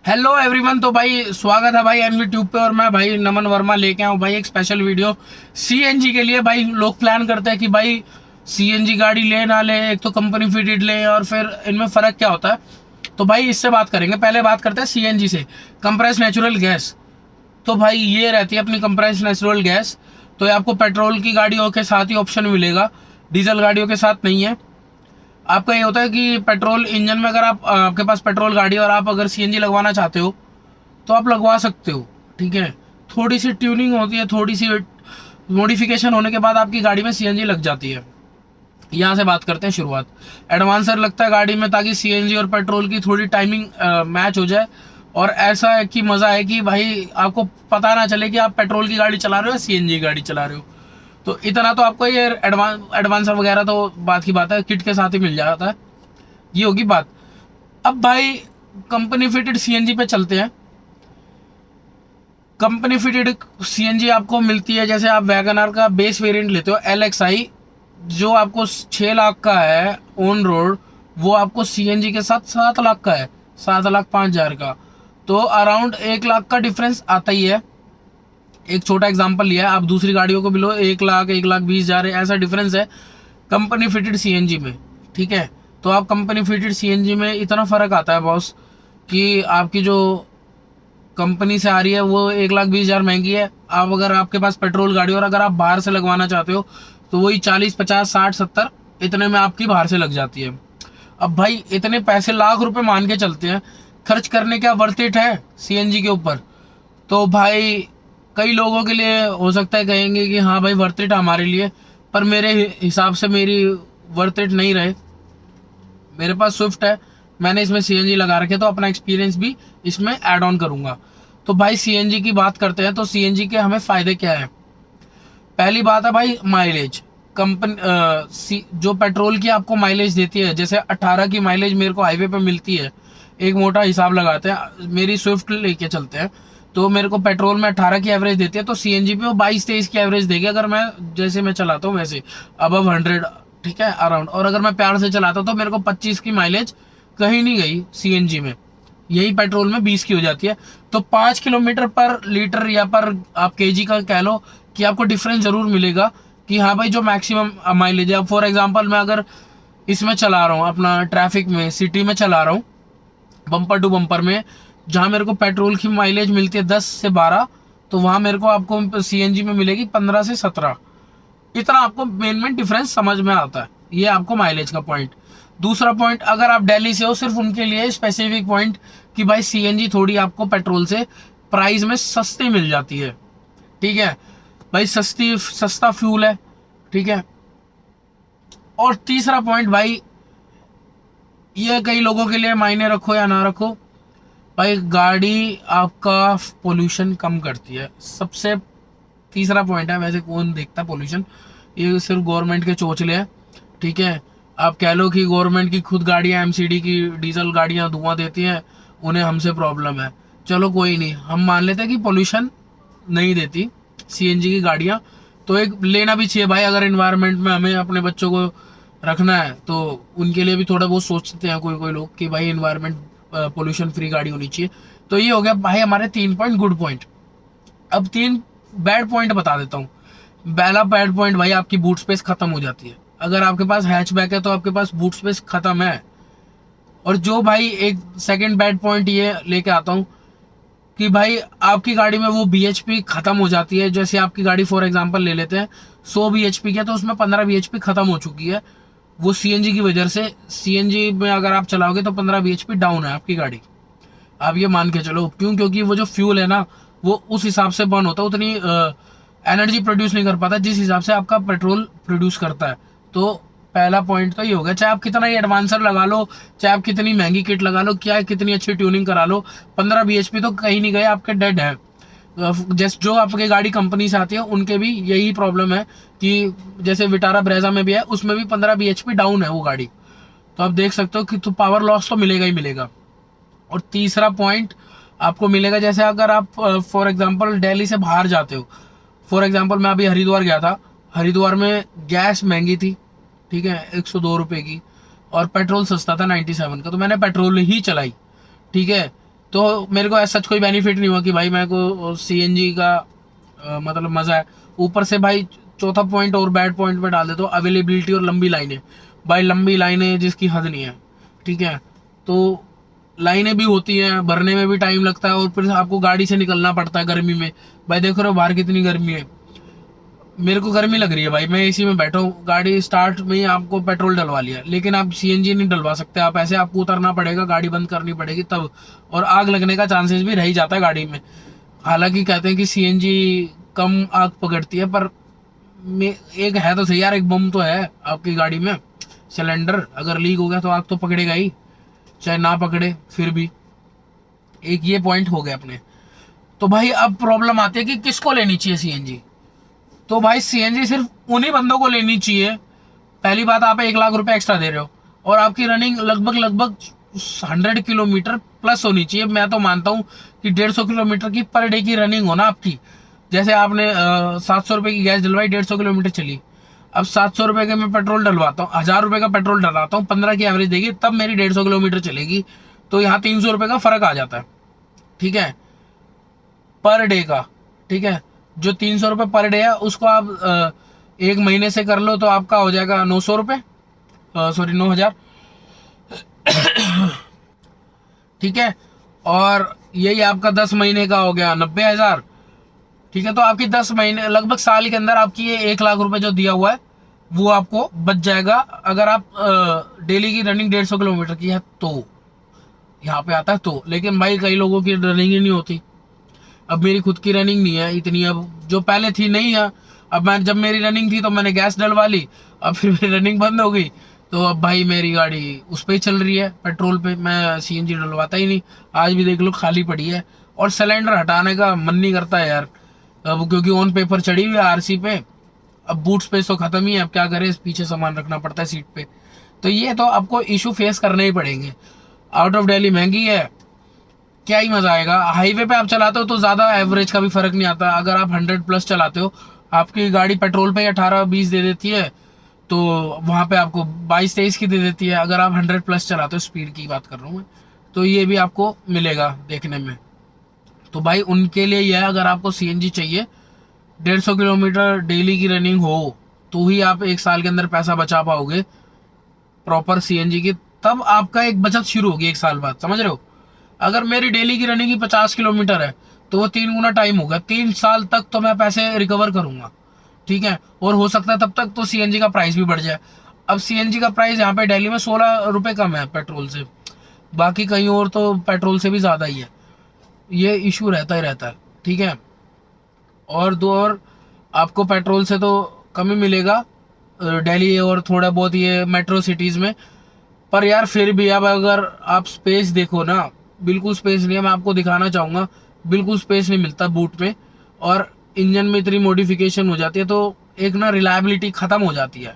Hello everyone. तो भाई स्वागत है भाई एनवी ट्यूब पे। और मैं भाई नमन वर्मा लेके आऊँ भाई एक स्पेशल वीडियो सीएनजी के लिए। भाई लोग प्लान करते हैं कि भाई सीएनजी गाड़ी ले ना ले, एक तो कंपनी फिटेड ले, और फिर इनमें फ़र्क क्या होता है। तो भाई इससे बात करेंगे। पहले बात करते हैं सीएनजी से, कंप्रेस नेचुरल गैस। तो भाई ये रहती है अपनी कंप्रेस नेचुरल गैस। तो ये आपको पेट्रोल की गाड़ियों के साथ ही ऑप्शन मिलेगा, डीजल गाड़ियों के साथ नहीं है। आपका ये होता है कि पेट्रोल इंजन में अगर आपके पास पेट्रोल गाड़ी और आप अगर सीएनजी लगवाना चाहते हो तो आप लगवा सकते हो। ठीक है, थोड़ी सी ट्यूनिंग होती है, थोड़ी सी मॉडिफिकेशन होने के बाद आपकी गाड़ी में सीएनजी लग जाती है। यहाँ से बात करते हैं शुरुआत। एडवांसर लगता है गाड़ी में ताकि सीएनजी और पेट्रोल की थोड़ी टाइमिंग मैच हो जाए, और ऐसा है कि मज़ा है कि भाई आपको पता ना चले कि आप पेट्रोल की गाड़ी चला रहे हो या सीएनजी गाड़ी चला रहे हो। तो इतना तो आपको ये एडवांसर वगैरह तो बात की बात है, किट के साथ ही मिल जाता है। ये होगी बात। अब भाई कंपनी फिटेड सीएनजी पे चलते हैं। कंपनी फिटेड सीएनजी आपको मिलती है, जैसे आप वैगनआर का बेस वेरिएंट लेते हो एलएक्सआई, जो आपको 6 लाख का है ऑन रोड, वो आपको सीएनजी के साथ 7 लाख का है, 7,05,000 का। तो अराउंड 1 लाख का डिफरेंस आता ही है। एक छोटा एग्जांपल लिया है, आप दूसरी गाड़ियों को भी लो, 1 लाख 1,20,000 ऐसा डिफरेंस है कंपनी फिटेड सीएनजी में। ठीक है, तो आप कंपनी फिटेड सीएनजी में इतना फ़र्क आता है बॉस कि आपकी जो कंपनी से आ रही है वो 1,20,000 महंगी है। आप अगर आपके पास पेट्रोल गाड़ी और अगर आप बाहर से लगवाना चाहते हो तो वही 40, 50, 60, 70 इतने में आपकी बाहर से लग जाती है। अब भाई इतने पैसे लाख रुपए मान के चलते हैं, खर्च करने क्या वर्थ इट है सीएनजी के ऊपर? तो भाई कई लोगों के लिए हो सकता है कहेंगे कि हाँ भाई वर्थ इट हमारे लिए, पर मेरे हिसाब से मेरी वर्थ इट नहीं रहे। मेरे पास स्विफ्ट है, मैंने इसमें सीएनजी लगा रखे, तो अपना एक्सपीरियंस भी इसमें ऐड ऑन करूंगा। तो भाई सीएनजी की बात करते हैं। तो सीएनजी के हमें फायदे क्या है? पहली बात है भाई माइलेज। जो पेट्रोल की आपको माइलेज देती है, जैसे 18 की माइलेज मेरे को हाईवे पे मिलती है। एक मोटा हिसाब लगाते हैं, मेरी स्विफ्ट लेके चलते हैं तो मेरे को पेट्रोल में 18 की एवरेज देती है, तो सीएनजी पे वो 22-23 की एवरेज देगी अगर मैं जैसे मैं चलाता हूँ वैसे, अबव 100। ठीक है, अराउंड। और अगर मैं प्यार से चलाता हूँ तो मेरे को 25 की माइलेज कहीं नहीं गई सीएनजी में, यही पेट्रोल में 20 की हो जाती है। तो 5 किलोमीटर पर लीटर या पर आप केजी का कह लो कि आपको डिफरेंस जरूर मिलेगा कि हाँ भाई जो मैक्सिमम माइलेज है। फॉर एग्जांपल मैं अगर इसमें चला रहा हूँ, अपना ट्रैफिक में सिटी में चला रहा हूँ बम्पर टू बम्पर में, जहाँ मेरे को पेट्रोल की माइलेज मिलती है 10 से 12, तो वहाँ मेरे को आपको सीएनजी में मिलेगी 15 से 17। इतना आपको मेन डिफरेंस समझ में आता है। ये आपको माइलेज का पॉइंट। दूसरा पॉइंट, अगर आप दिल्ली से हो, सिर्फ उनके लिए स्पेसिफिक पॉइंट कि भाई सीएनजी थोड़ी आपको पेट्रोल से प्राइस में सस्ती मिल जाती है। ठीक है भाई, सस्ता फ्यूल है। ठीक है। और तीसरा पॉइंट भाई, ये कई लोगों के लिए मायने रखो या ना रखो, भाई गाड़ी आपका पोल्यूशन कम करती है। सबसे तीसरा पॉइंट है, वैसे कौन देखता पोल्यूशन, ये सिर्फ गवर्नमेंट के चोचले हैं। ठीक है, आप कह लो कि गवर्नमेंट की खुद गाड़ियां एमसीडी की डीजल गाड़ियां धुआं देती हैं, उन्हें हमसे प्रॉब्लम है। चलो कोई नहीं, हम मान लेते हैं कि पोल्यूशन नहीं देती सीएनजी की गाड़ियां। तो एक लेना भी चाहिए भाई, अगर इन्वायरमेंट में हमें अपने बच्चों को रखना है तो उनके लिए भी थोड़ा बहुत सोचते हैं कोई कोई लोग कि भाई इन्वायरमेंट पोल्यूशन फ्री गाड़ी होनी चाहिए। तो ये हो गया भाई हमारे 3 पॉइंट गुड पॉइंट। अब 3 बैड पॉइंट बता देता हूँ। पहला बैड पॉइंट भाई, आपकी बूट स्पेस खत्म हो जाती है। अगर आपके पास हैचबैक है तो आपके पास बूट स्पेस खत्म है। और जो भाई एक सेकंड बैड पॉइंट ये लेके आता हूँ कि भाई आपकी गाड़ी में वो बीएचपी खत्म हो जाती है। जैसे आपकी गाड़ी फॉर एग्जांपल ले लेते हैं 100 बीएचपी की है, तो उसमें 15 बीएचपी खत्म हो चुकी है, वो सीएनजी की वजह से। सीएनजी में अगर आप चलाओगे तो 15 बीएचपी डाउन है आपकी गाड़ी, आप ये मान के चलो। क्यों? क्योंकि वो जो फ्यूल है ना, वो उस हिसाब से बर्न होता है, उतनी एनर्जी प्रोड्यूस नहीं कर पाता जिस हिसाब से आपका पेट्रोल प्रोड्यूस करता है। तो पहला पॉइंट तो ये हो गया, चाहे आप कितना ही एडवांसर लगा लो, चाहे आप कितनी महंगी किट लगा लो, क्या कितनी अच्छी ट्यूनिंग करा लो, 15 बीएचपी तो कहीं नहीं गए, आपके डेड है। जैसे जो आपकी गाड़ी कंपनी से आती है उनके भी यही प्रॉब्लम है कि जैसे विटारा ब्रेजा में भी है, उसमें भी 15 बीएचपी डाउन है वो गाड़ी। तो आप देख सकते हो कि तो पावर लॉस तो मिलेगा ही मिलेगा। और तीसरा पॉइंट आपको मिलेगा, जैसे अगर आप फॉर एग्जांपल दिल्ली से बाहर जाते हो, फॉर एग्जांपल मैं अभी हरिद्वार गया था, हरिद्वार में गैस महंगी थी, ठीक है, 102 रुपए की, और पेट्रोल सस्ता था 97 का, तो मैंने पेट्रोल ही चलाई। ठीक है, तो मेरे को ऐसा कोई बेनिफिट नहीं हुआ कि भाई मेरे को सीएनजी का मतलब मज़ा है। ऊपर से भाई चौथा पॉइंट और बैड पॉइंट में डाल दे तो अवेलेबिलिटी और लंबी लाइनें। भाई लंबी लाइनें जिसकी हद नहीं है, ठीक है। तो लाइनें भी होती हैं, भरने में भी टाइम लगता है, और फिर आपको गाड़ी से निकलना पड़ता है गर्मी में। भाई देख रहे हो बाहर कितनी गर्मी है, मेरे को गर्मी लग रही है भाई, मैं एसी में बैठा हूँ, गाड़ी स्टार्ट में ही आपको पेट्रोल डलवा लिया, लेकिन आप सीएनजी नहीं डलवा सकते। आप ऐसे आपको उतरना पड़ेगा, गाड़ी बंद करनी पड़ेगी तब, और आग लगने का चांसेस भी रह ही जाता है गाड़ी में। हालांकि कहते हैं कि सीएनजी कम आग पकड़ती है, पर एक है तो सही यार, एक बम तो है आपकी गाड़ी में। सिलेंडर अगर लीक हो गया तो आग तो पकड़ेगा ही, चाहे ना पकड़े फिर भी। एक ये पॉइंट हो गया अपने। तो भाई अब प्रॉब्लम आती है कि किसको लेनी चाहिए सीएनजी। तो भाई सीएनजी सिर्फ उन्हीं बंदों को लेनी चाहिए। पहली बात, आप 1 लाख रुपए एक्स्ट्रा दे रहे हो और आपकी रनिंग लगभग 100 किलोमीटर प्लस होनी चाहिए। मैं तो मानता हूँ कि 150 किलोमीटर की पर डे की रनिंग हो ना आपकी। जैसे आपने 700 रुपए की गैस डलवाई, 150 किलोमीटर चली, अब 700 रुपए के मैं पेट्रोल डलवाता हूँ, 1000 रुपए का पेट्रोल डलवाता हूँ, 15 की एवरेज देगी, तब मेरी 150 किलोमीटर चलेगी। तो यहाँ 300 रुपए का फर्क आ जाता है, ठीक है, पर डे का। ठीक है, जो 300 रुपये पर डे है उसको आप 1 महीने से कर लो तो आपका हो जाएगा 900 रुपये, सॉरी 9000, ठीक है। और यही आपका 10 महीने का हो गया 90,000, ठीक है। तो आपकी 10 महीने लगभग साल के अंदर आपकी ये 1 लाख रुपए जो दिया हुआ है वो आपको बच जाएगा, अगर आप डेली की रनिंग 150 किलोमीटर की है तो। यहाँ पे आता है तो। लेकिन भाई कई लोगों की रनिंग ही नहीं होती। अब मेरी खुद की रनिंग नहीं है इतनी, अब जो पहले थी नहीं है। अब मैं जब मेरी रनिंग थी तो मैंने गैस डलवा ली, अब फिर मेरी रनिंग बंद हो गई, तो अब भाई मेरी गाड़ी उस पर ही चल रही है, पेट्रोल पे। मैं सीएनजी डलवाता ही नहीं, आज भी देख लो खाली पड़ी है। और सिलेंडर हटाने का मन नहीं करता है यार, अब क्योंकि ऑन पेपर चढ़ी हुई है आरसी पे। अब बूट स्पेस तो खत्म ही है, अब क्या करें, पीछे सामान रखना पड़ता है सीट पे। तो ये तो आपको इशू फेस करने ही पड़ेंगे। आउट ऑफ दिल्ली महंगी है, क्या ही मजा आएगा। हाईवे पे आप चलाते हो तो ज्यादा एवरेज का भी फर्क नहीं आता। अगर आप 100+ चलाते हो, आपकी गाड़ी पेट्रोल पे 18-20 दे देती है, तो वहां पे आपको 22-23 की दे देती है। अगर आप 100+ चलाते हो, स्पीड की बात कर रहा हूँ मैं, तो ये भी आपको मिलेगा देखने में। तो भाई उनके लिए यह है, अगर आपको सीएनजी चाहिए, 150 किलोमीटर डेली की रनिंग हो तो ही आप 1 साल के अंदर पैसा बचा पाओगे प्रॉपर सीएनजी की। तब आपका एक बचत शुरू होगी 1 साल बाद, समझ रहे हो। अगर मेरी डेली की रनिंग ही 50 किलोमीटर है तो वो 3 गुना टाइम होगा, 3 साल तक तो मैं पैसे रिकवर करूंगा, ठीक है। और हो सकता है तब तक तो सीएनजी का प्राइस भी बढ़ जाए। अब सीएनजी का प्राइस यहाँ पे दिल्ली में 16 रुपए कम है पेट्रोल से, बाकी कहीं और तो पेट्रोल से भी ज्यादा ही है। ये इशू रहता ही रहता है, ठीक है। और आपको पेट्रोल से तो कम ही मिलेगा दिल्ली और थोड़ा बहुत ये मेट्रो सिटीज में। पर यार फिर भी अब अगर आप स्पेस देखो ना, बिल्कुल स्पेस नहीं है। मैं आपको दिखाना चाहूंगा, बिल्कुल स्पेस नहीं मिलता बूट में, और इंजन में इतनी मॉडिफिकेशन हो जाती है तो एक ना रिलायबिलिटी खत्म हो जाती है।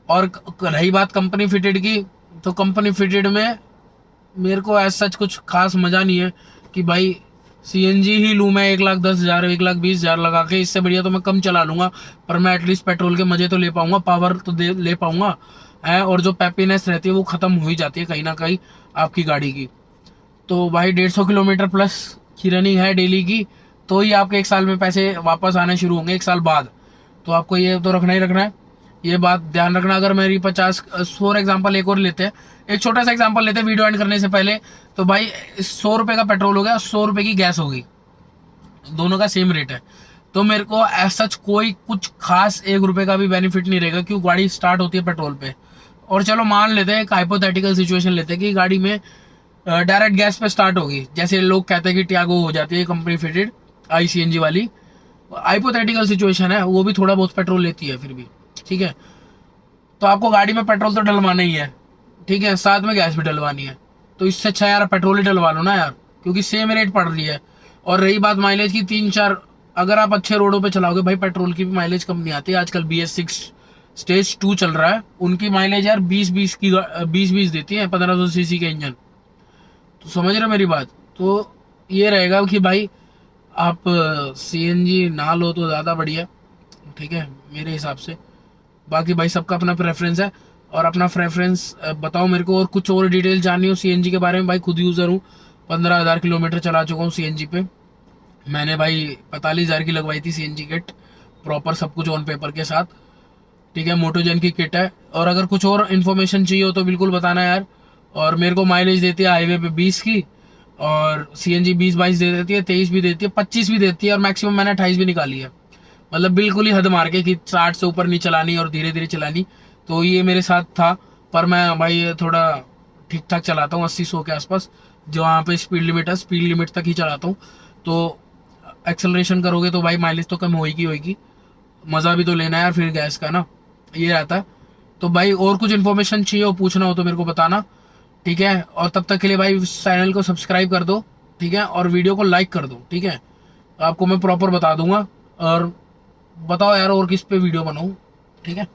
और रही बात कंपनी फिटेड की, तो कंपनी फिटेड में मेरे को ऐसा सच कुछ खास मजा नहीं है कि भाई सीएनजी ही लूँ मैं 1,10,000 1,20,000 लगा के। इससे बढ़िया तो मैं कम चला लूंगा, पर मैं एटलीस्ट पेट्रोल के मजे तो ले पाऊंगा, पावर तो ले पाऊंगा है। और जो पैपीनेस रहती है वो खत्म हो ही जाती है कहीं ना कहीं आपकी गाड़ी की। तो भाई 150 किलोमीटर प्लस की रनिंग है डेली की, तो ही आपके 1 साल में पैसे वापस आने शुरू होंगे 1 साल बाद। तो आपको ये तो रखना ही रखना है, ये बात ध्यान रखना। अगर मेरी 50 फॉर एग्जाम्पल एक और लेते हैं, एक छोटा सा एग्जाम्पल लेते हैं वीडियो एंड करने से पहले। तो भाई 100 रुपए का पेट्रोल हो गया, 100 रुपए की गैस होगी, दोनों का सेम रेट है। तो मेरे को ऐसा कोई कुछ खास 1 रुपए का भी बेनिफिट नहीं रहेगा, क्यों गाड़ी स्टार्ट होती है पेट्रोल पे। और चलो मान लेते हैं, एक हाइपोथेटिकल सिचुएशन लेते हैं कि गाड़ी में डायरेक्ट गैस पे स्टार्ट होगी, जैसे लोग कहते हैं कि टियागो हो जाती है कंपनी फिटेड ICNG वाली। हाइपोथेटिकल सिचुएशन है, वो भी थोड़ा बहुत पेट्रोल लेती है फिर भी, ठीक है। तो आपको गाड़ी में पेट्रोल तो डलवाना ही है, ठीक है, साथ में गैस भी डलवानी है। तो इससे अच्छा यार पेट्रोल ही डलवा लो ना यार, क्योंकि सेम रेट पड़ रही है। और रही बात माइलेज की, 3-4 अगर आप अच्छे रोडों पे चलाओगे भाई, पेट्रोल की भी माइलेज कम नहीं आती। आजकल BS6 स्टेज 2 चल रहा है, उनकी माइलेज यार 20-20 देती है 1500 सीसी के इंजन। तो समझ रहे मेरी बात। तो ये रहेगा कि भाई आप CNG ना लो तो ज़्यादा बढ़िया, ठीक है मेरे हिसाब से। बाकी भाई सबका अपना प्रेफरेंस है, और अपना प्रेफरेंस बताओ मेरे को। और कुछ और डिटेल जाननी हो CNG के बारे में, भाई खुद यूज़र हूँ, 15,000 किलोमीटर चला चुका हूँ सीएनजी पे। मैंने भाई 45,000 की लगवाई थी सीएनजी किट, प्रॉपर सब कुछ ऑन पेपर के साथ। ठीक है, मोटोजन की किट है। और अगर कुछ और इन्फॉर्मेशन चाहिए हो तो बिल्कुल बताना यार। और मेरे को माइलेज देती है हाईवे पे 20 की, और सीएनजी 20-22 दे देती है, 23 भी देती है, 25 भी देती है, और मैक्सिमम मैंने 28 भी निकाली है। मतलब बिल्कुल ही हद मार के कि 60 से ऊपर नहीं चलानी और धीरे धीरे चलानी। तो ये मेरे साथ था। पर मैं भाई थोड़ा ठीक ठाक चलाता हूँ, 80-100 के आसपास, जो वहाँ पे स्पीड लिमिट है, स्पीड लिमिट तक ही चलाता हूँ। तो एक्सेलरेशन करोगे तो भाई माइलेज तो कम होगी, मज़ा भी तो लेना है यार फिर गैस का ना, ये रहता है। तो भाई और कुछ इन्फॉर्मेशन चाहिए हो, पूछना हो तो मेरे को बताना। ठीक है, और तब तक के लिए भाई चैनल को सब्सक्राइब कर दो। ठीक है, और वीडियो को लाइक कर दो। ठीक है, आपको मैं प्रॉपर बता दूंगा। और बताओ यार और किस पे वीडियो बनाऊं। ठीक है।